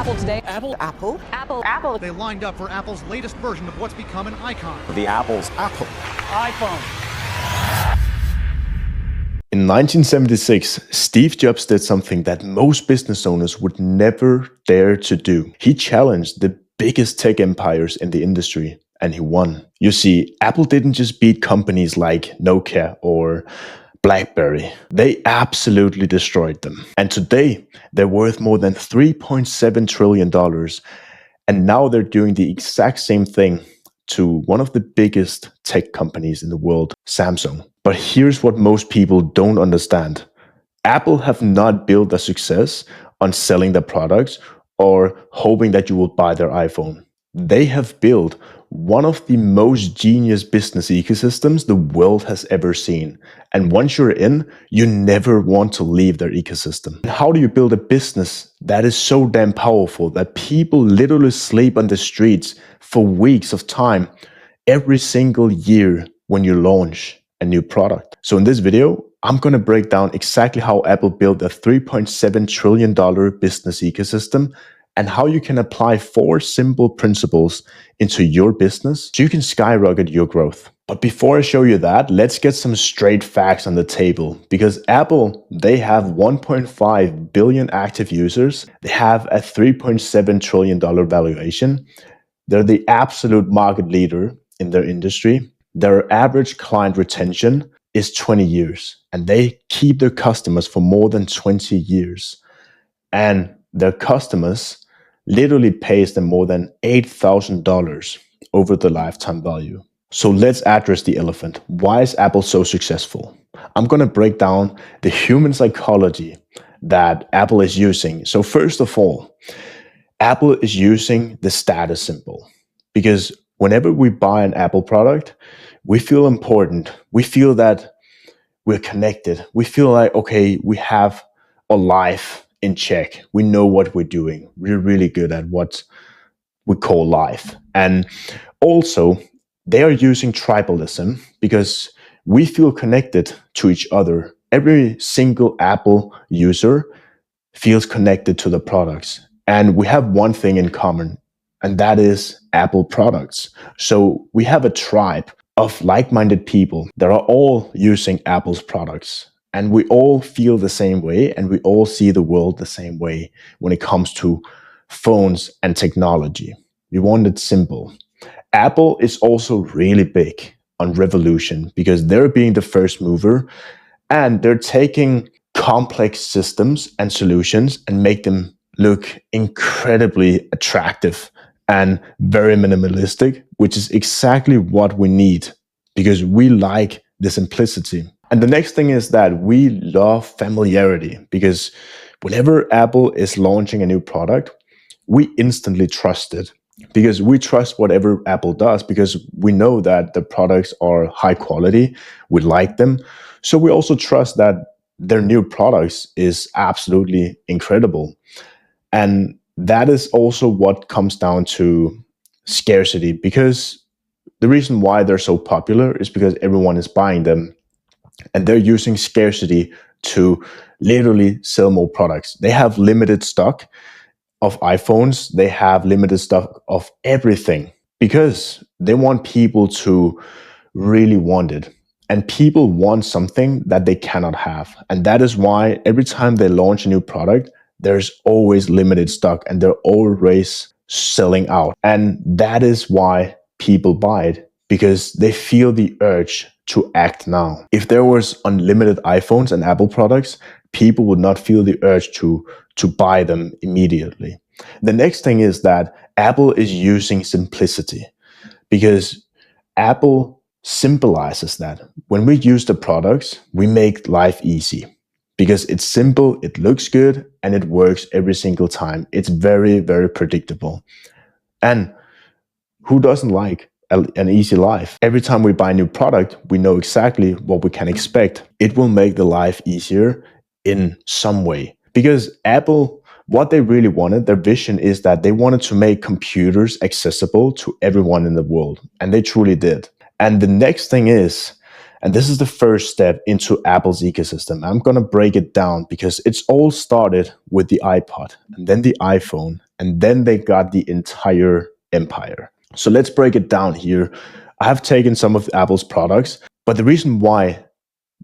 Apple today. Apple. They lined up for Apple's latest version of what's become an icon. The Apple's Apple. iPhone. In 1976, Steve Jobs did something that most business owners would never dare to do. He challenged the biggest tech empires in the industry, and he won. You see, Apple didn't just beat companies like Nokia or BlackBerry. They absolutely destroyed them. And today, they're worth more than $3.7 trillion. And now they're doing the exact same thing to one of the biggest tech companies in the world, Samsung. But here's what most people don't understand. Apple have not built their success on selling their products or hoping that you will buy their iPhone. They have built one of the most genius business ecosystems the world has ever seen. And once you're in, you never want to leave their ecosystem. And how do you build a business that is so damn powerful that people literally sleep on the streets for weeks of time every single year when you launch a new product? So in this video, I'm going to break down exactly how Apple built a $3.7 trillion business ecosystem and how you can apply 4 simple principles into your business so you can skyrocket your growth. But before I show you that, let's get some straight facts on the table. Because Apple, they have 1.5 billion active users. They have a $3.7 trillion valuation. They're the absolute market leader in their industry. Their average client retention is 20 years. And they keep their customers for more than 20 years. And their customers literally pays them more than $8,000 over the lifetime value. So let's address the elephant. Why is Apple so successful? I'm going to break down the human psychology that Apple is using. So first of all, Apple is using the status symbol because whenever we buy an Apple product, we feel important. We feel that we're connected. We feel like, okay, we have a life in check. We know what we're doing. We're really good at what we call life. And also, they are using tribalism because we feel connected to each other. Every single Apple user feels connected to the products. And we have one thing in common, and that is Apple products. So we have a tribe of like-minded people that are all using Apple's products. And we all feel the same way, and we all see the world the same way when it comes to phones and technology. We want it simple. Apple is also really big on revolution because they're being the first mover, and they're taking complex systems and solutions and make them look incredibly attractive and very minimalistic, which is exactly what we need because we like the simplicity. And the next thing is that we love familiarity because whenever Apple is launching a new product, we instantly trust it because we trust whatever Apple does because we know that the products are high quality. We like them. So we also trust that their new products is absolutely incredible. And that is also what comes down to scarcity because the reason why they're so popular is because everyone is buying them. And they're using scarcity to literally sell more products. They have limited stock of iPhones. They have limited stock of everything because they want people to really want it. And people want something that they cannot have. And that is why every time they launch a new product, there's always limited stock and they're always selling out. And that is why people buy it because they feel the urge to act now. If there was unlimited iPhones and Apple products, people would not feel the urge to buy them immediately. The next thing is that Apple is using simplicity because Apple symbolizes that. When we use the products, we make life easy because it's simple, it looks good, and it works every single time. It's very, very predictable. And who doesn't like an easy life? Every time we buy a new product, we know exactly what we can expect. It will make the life easier in some way. Because Apple, what they really wanted, their vision is that they wanted to make computers accessible to everyone in the world. And they truly did. And the next thing is, and this is the first step into Apple's ecosystem. I'm going to break it down because it's all started with the iPod and then the iPhone and then they got the entire empire. So let's break it down here. I have taken some of Apple's products, but the reason why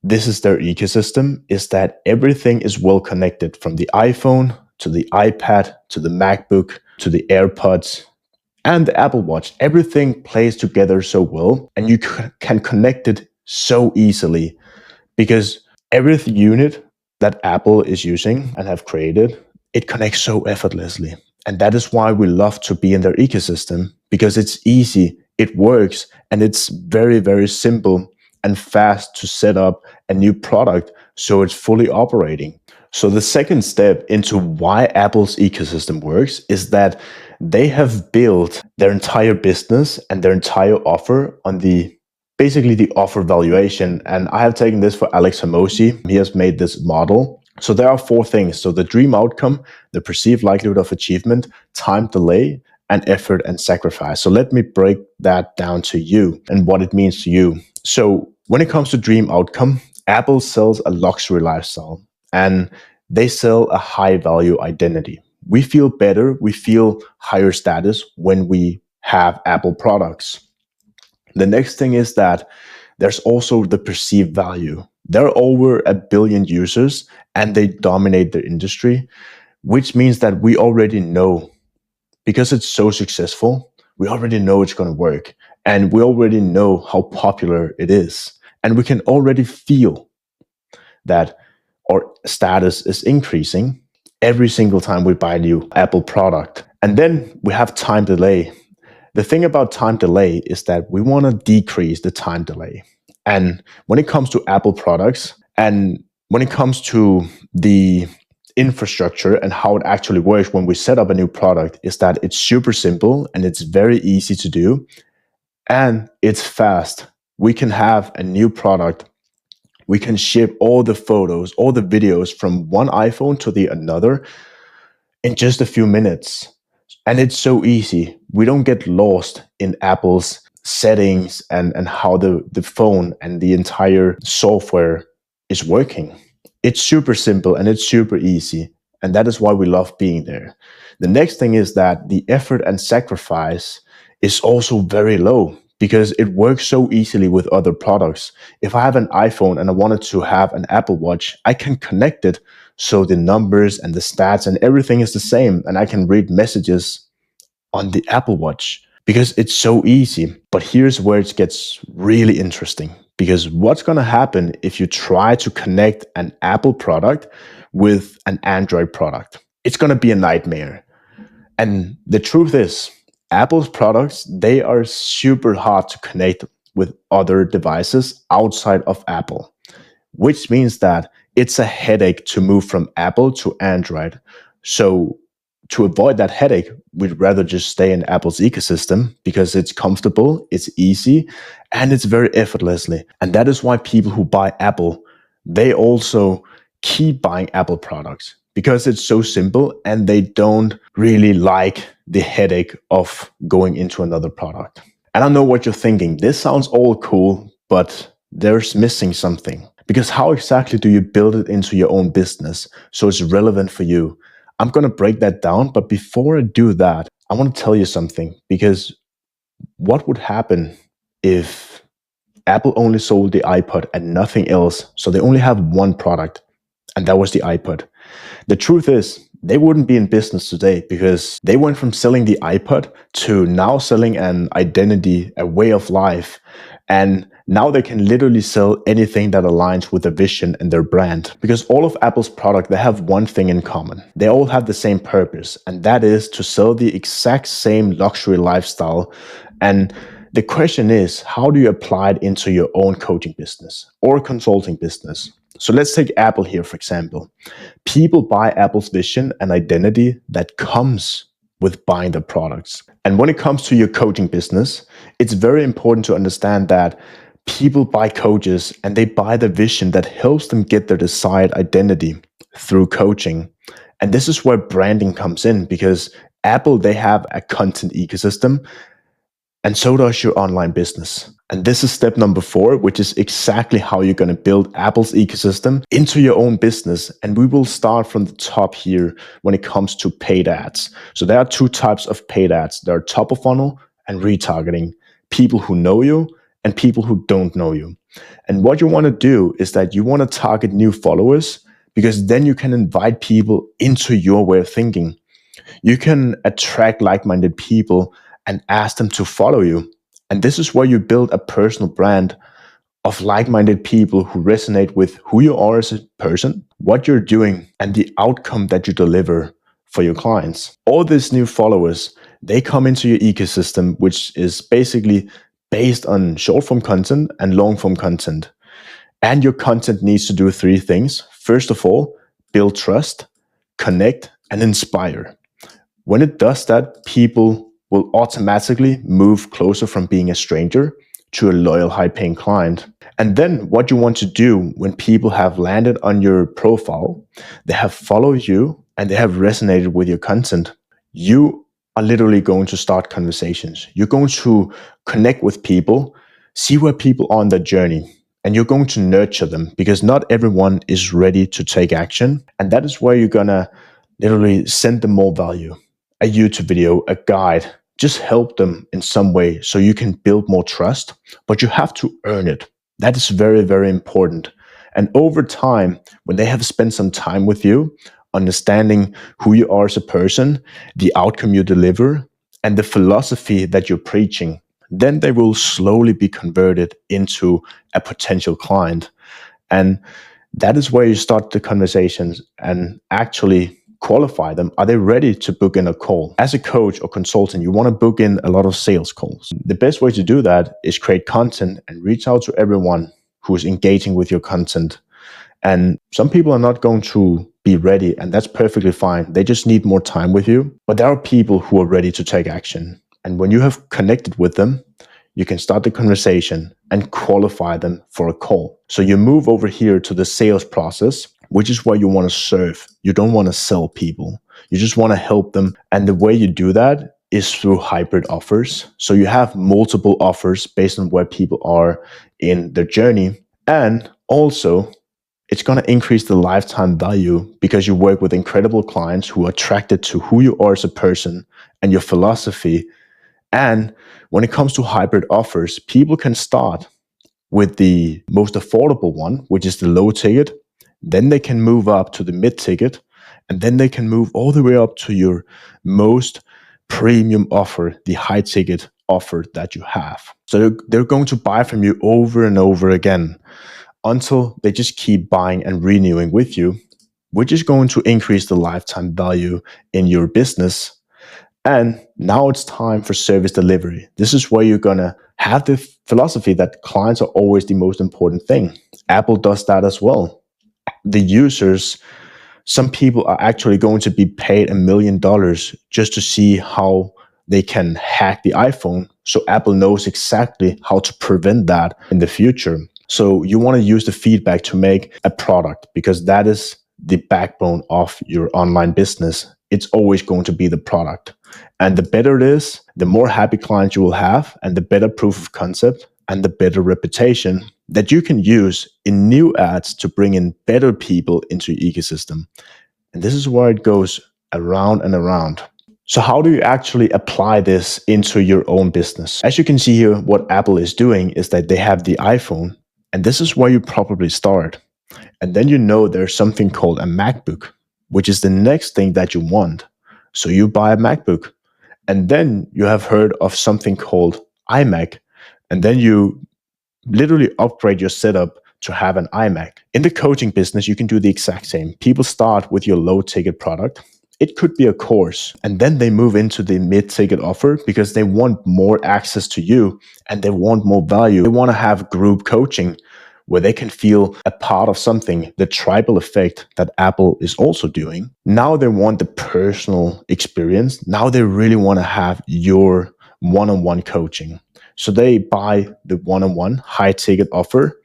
this is their ecosystem is that everything is well connected, from the iPhone to the iPad to the MacBook to the AirPods and the Apple Watch. Everything plays together so well, and you can connect it so easily because every unit that Apple is using and have created, it connects so effortlessly. And that is why we love to be in their ecosystem, because it's easy, it works, and it's very, very simple and fast to set up a new product so it's fully operating. So the second step into why Apple's ecosystem works is that they have built their entire business and their entire offer on basically the offer valuation. And I have taken this for Alex Hormozi. He has made this model. So there are 4 things. So the dream outcome, the perceived likelihood of achievement, time delay, and effort and sacrifice. So let me break that down to you and what it means to you. So when it comes to dream outcome, Apple sells a luxury lifestyle and they sell a high value identity. We feel better, we feel higher status when we have Apple products. The next thing is that there's also the perceived value. There are over 1 billion users and they dominate the industry, which means that we already know, because it's so successful, we already know it's going to work. And we already know how popular it is. And we can already feel that our status is increasing every single time we buy a new Apple product. And then we have time delay. The thing about time delay is that we want to decrease the time delay. And when it comes to Apple products, and when it comes to the infrastructure and how it actually works when we set up a new product, is that it's super simple and it's very easy to do and it's fast. We can have a new product. We can ship all the photos, all the videos from one iPhone to the another in just a few minutes. And it's so easy. We don't get lost in Apple's settings and how the phone and the entire software is working. It's super simple and it's super easy. And that is why we love being there. The next thing is that the effort and sacrifice is also very low because it works so easily with other products. If I have an iPhone and I wanted to have an Apple Watch, I can connect it so the numbers and the stats and everything is the same, and I can read messages on the Apple Watch because it's so easy. But here's where it gets really interesting, because what's going to happen if you try to connect an Apple product with an Android product? It's going to be a nightmare. And the truth is, Apple's products, they are super hard to connect with other devices outside of Apple, which means that it's a headache to move from Apple to Android. So to avoid that headache, we'd rather just stay in Apple's ecosystem because it's comfortable, it's easy, and it's very effortlessly. And that is why people who buy Apple, they also keep buying Apple products because it's so simple and they don't really like the headache of going into another product. And I know what you're thinking. This sounds all cool, but there's missing something. Because how exactly do you build it into your own business so it's relevant for you? I'm going to break that down, but before I do that, I want to tell you something, because what would happen if Apple only sold the iPod and nothing else? So they only have one product, and that was the iPod. The truth is, they wouldn't be in business today because they went from selling the iPod to now selling an identity, a way of life. And now they can literally sell anything that aligns with their vision and their brand. Because all of Apple's products, they have one thing in common. They all have the same purpose, and that is to sell the exact same luxury lifestyle. And the question is, how do you apply it into your own coaching business or consulting business? So let's take Apple here, for example. People buy Apple's vision and identity that comes with buying the products. And when it comes to your coaching business, it's very important to understand that people buy coaches and they buy the vision that helps them get their desired identity through coaching. And this is where branding comes in, because Apple, they have a content ecosystem, and so does your online business. And this is step number 4, which is exactly how you're going to build Apple's ecosystem into your own business. And we will start from the top here when it comes to paid ads. So there are 2 types of paid ads. There are top of funnel and retargeting. People who know you and people who don't know you. And what you want to do is that you want to target new followers, because then you can invite people into your way of thinking. You can attract like-minded people and ask them to follow you. And this is where you build a personal brand of like-minded people who resonate with who you are as a person, what you're doing, and the outcome that you deliver for your clients. All these new followers, they come into your ecosystem, which is basically based on short-form content and long-form content. And your content needs to do 3 things. First of all, build trust, connect, and inspire. When it does that, people will automatically move closer from being a stranger to a loyal, high-paying client. And then what you want to do when people have landed on your profile, they have followed you, and they have resonated with your content, you are literally going to start conversations. You're going to connect with people, see where people are on their journey, and you're going to nurture them, because not everyone is ready to take action. And that is where you're going to literally send them more value. A YouTube video, a guide, just help them in some way so you can build more trust, but you have to earn it. That is very, very important. And over time, when they have spent some time with you, understanding who you are as a person, the outcome you deliver, and the philosophy that you're preaching, then they will slowly be converted into a potential client. And that is where you start the conversations and actually qualify them. Are they ready to book in a call? As a coach or consultant, you want to book in a lot of sales calls. The best way to do that is create content and reach out to everyone who is engaging with your content. And some people are not going to be ready, and that's perfectly fine. They just need more time with you. But there are people who are ready to take action. And when you have connected with them, you can start the conversation and qualify them for a call. So you move over here to the sales process, which is where you want to serve. You don't want to sell people. You just want to help them. And the way you do that is through hybrid offers. So you have multiple offers based on where people are in their journey. And also, it's going to increase the lifetime value, because you work with incredible clients who are attracted to who you are as a person and your philosophy. And when it comes to hybrid offers, people can start with the most affordable one, which is the low ticket. Then they can move up to the mid ticket, and then they can move all the way up to your most premium offer, the high ticket offer that you have. So they're going to buy from you over and over again until they just keep buying and renewing with you, which is going to increase the lifetime value in your business. And now it's time for service delivery. This is where you're going to have the philosophy that clients are always the most important thing. Apple does that as well. The users, some people are actually going to be paid $1 million just to see how they can hack the iPhone. So Apple knows exactly how to prevent that in the future. So you want to use the feedback to make a product, because that is the backbone of your online business. It's always going to be the product. And the better it is, the more happy clients you will have, and the better proof of concept and the better reputation that you can use in new ads to bring in better people into your ecosystem. And this is where it goes around and around. So how do you actually apply this into your own business? As you can see here, what Apple is doing is that they have the iPhone, and this is where you probably start. And then you know there's something called a MacBook, which is the next thing that you want. So you buy a MacBook, and then you have heard of something called iMac, and then you literally upgrade your setup to have an iMac. In the coaching business, you can do the exact same. People start with your low ticket product. It could be a course, and then they move into the mid-ticket offer because they want more access to you and they want more value. They want to have group coaching where they can feel a part of something, the tribal effect that Apple is also doing. Now they want the personal experience. Now they really want to have your one-on-one coaching. So they buy the one-on-one high-ticket offer,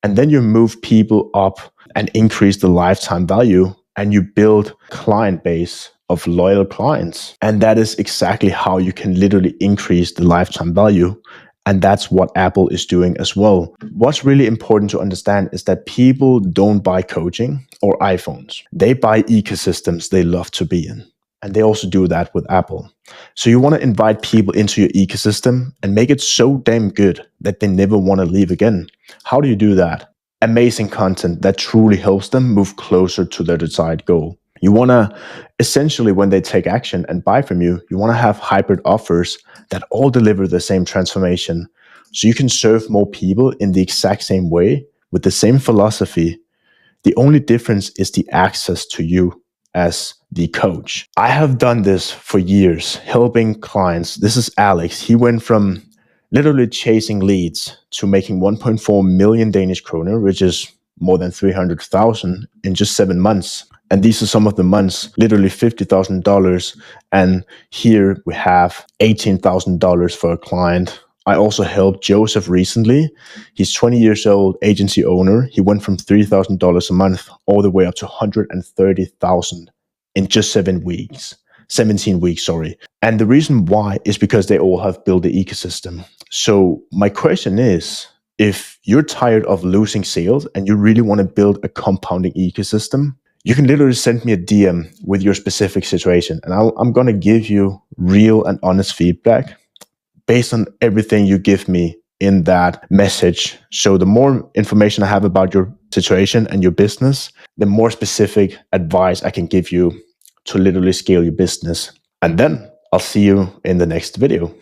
and then you move people up and increase the lifetime value, and you build client base of loyal clients. And that is exactly how you can literally increase the lifetime value And that's what Apple is doing as well. What's really important to understand is that people don't buy coaching or iPhones. They buy ecosystems they love to be in. And they also do that with Apple. So you want to invite people into your ecosystem and make it so damn good that they never want to leave again. How do you do that? Amazing content that truly helps them move closer to their desired goal. You want to, essentially, when they take action and buy from you, you want to have hybrid offers that all deliver the same transformation. So you can serve more people in the exact same way with the same philosophy. The only difference is the access to you as the coach. I have done this for years, helping clients. This is Alex. He went from literally chasing leads to making 1.4 million Danish kroner, which is more than 300,000 in just 7 months. And these are some of the months, literally $50,000. And here we have $18,000 for a client. I also helped Joseph recently. He's 20 years old, agency owner. He went from $3,000 a month all the way up to $130,000 in just 17 weeks, sorry. And the reason why is because they all have built the ecosystem. So my question is, if you're tired of losing sales and you really want to build a compounding ecosystem, you can literally send me a DM with your specific situation, and I'm going to give you real and honest feedback based on everything you give me in that message. So the more information I have about your situation and your business, the more specific advice I can give you to literally scale your business. And then I'll see you in the next video.